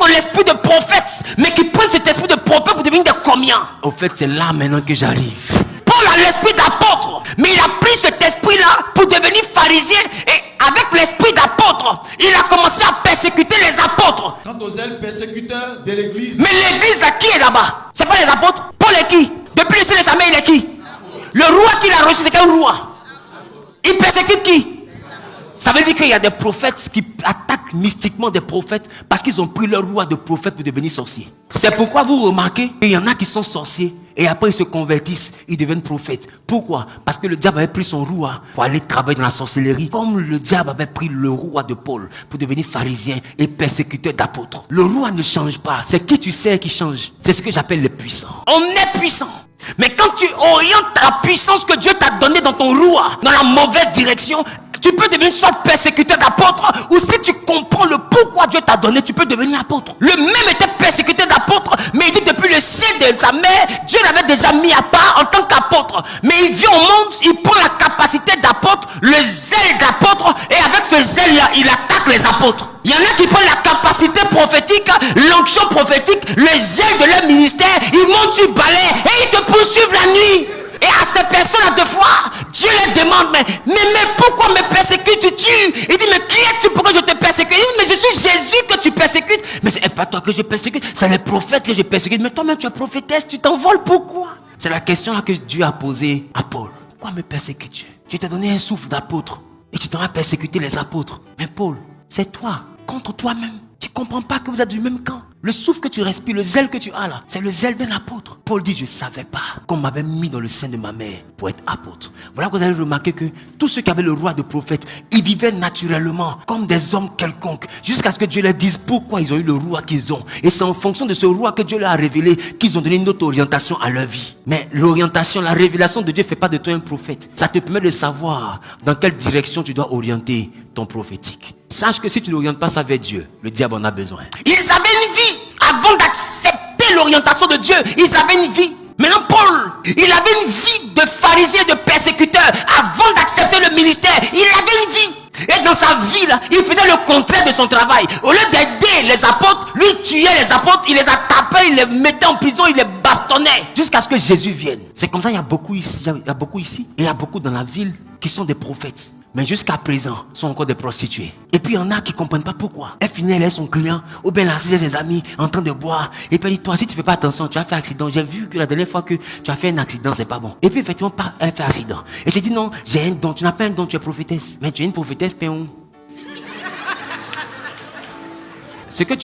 ont l'esprit de prophète, mais qui prennent cet esprit de prophète pour devenir des commiens. Au fait, c'est là maintenant que j'arrive. Paul a l'esprit d'apôtre, mais il a pris cet esprit-là pour devenir pharisien. Et avec l'esprit d'apôtre, il a commencé à persécuter les apôtres. Quant aux ailes persécuteurs de l'église. Mais l'église, qui est là-bas? C'est pas les apôtres. Paul est qui? Depuis le ciel de sa mère, il est qui? Le roi qu'il a reçu, c'est quel roi? Il persécute qui? Ça veut dire qu'il y a des prophètes qui attaquent mystiquement des prophètes parce qu'ils ont pris leur roi de prophète pour devenir sorcier. C'est pourquoi vous remarquez qu'il y en a qui sont sorciers et après ils se convertissent, ils deviennent prophètes. Pourquoi? Parce que le diable avait pris son roi pour aller travailler dans la sorcellerie, comme le diable avait pris le roi de Paul pour devenir pharisien et persécuteur d'apôtres. Le roi ne change pas, c'est qui tu sais qui change. C'est ce que j'appelle les puissants. On est puissant. Mais quand tu orientes la puissance que Dieu t'a donnée dans ton roi dans la mauvaise direction, tu peux devenir soit persécuteur d'apôtre, ou si tu comprends le pourquoi Dieu t'a donné, tu peux devenir apôtre. Le même était persécuteur d'apôtre, mais il dit depuis le ciel de sa mère, Dieu l'avait déjà mis à part en tant qu'apôtre. Mais il vient au monde, il prend la capacité d'apôtre, le zèle d'apôtre, et avec ce zèle-là, il attaque les apôtres. Il y en a qui prennent la capacité prophétique, l'onction prophétique, le zèle de leur ministère, ils montent sur balai et ils te poursuivent la nuit. Et à ces personnes-là, deux fois, Dieu les demande, mais pourquoi me persécutes-tu? Il dit, mais qui es-tu? Pourquoi je te persécute? Il dit, mais je suis Jésus que tu persécutes. Mais c'est pas toi que je persécute, c'est les prophètes que je persécute. Mais toi-même, tu es prophétesse, tu t'envoles, pourquoi? C'est la question là que Dieu a posée à Paul. Pourquoi me persécutes-tu? Je t'ai donné un souffle d'apôtre et tu t'auras persécuté les apôtres. Mais Paul, c'est toi, contre toi-même. Tu ne comprends pas que vous êtes du même camp. Le souffle que tu respires, le zèle que tu as là, c'est le zèle d'un apôtre. Paul dit, je ne savais pas qu'on m'avait mis dans le sein de ma mère pour être apôtre. Voilà que vous allez remarquer que tous ceux qui avaient le roi de prophète, ils vivaient naturellement comme des hommes quelconques, jusqu'à ce que Dieu leur dise pourquoi ils ont eu le roi qu'ils ont. Et c'est en fonction de ce roi que Dieu leur a révélé qu'ils ont donné une autre orientation à leur vie. Mais l'orientation, la révélation de Dieu ne fait pas de toi un prophète. Ça te permet de savoir dans quelle direction tu dois orienter ton prophétique. Sache que si tu n'orientes pas ça vers Dieu, le diable en a besoin. Ils avaient une vie avant d'accepter l'orientation de Dieu. Ils avaient une vie. Maintenant Paul, il avait une vie de pharisien, de persécuteur. Avant d'accepter le ministère, il avait une vie. Et dans sa vie là, il faisait le contraire de son travail. Au lieu d'aider les apôtres, lui tuait les apôtres, il les a tapés, il les mettait en prison, il les bastonnait. Jusqu'à ce que Jésus vienne. C'est comme ça, il y a beaucoup ici, et il y a beaucoup dans la ville qui sont des prophètes. Mais jusqu'à présent, sont encore des prostituées. Et puis il y en a qui ne comprennent pas pourquoi. Elle finit, elle est son client, ou bien elle a assisté ses amis en train de boire. Et puis elle dit, toi, si tu ne fais pas attention, tu vas faire accident. J'ai vu que la dernière fois que tu as fait un accident, c'est pas bon. Et puis effectivement, elle fait accident. Et elle dit, non, j'ai un don. Tu n'as pas un don, tu es prophétesse. Mais tu es une prophétesse, péon. Ce que tu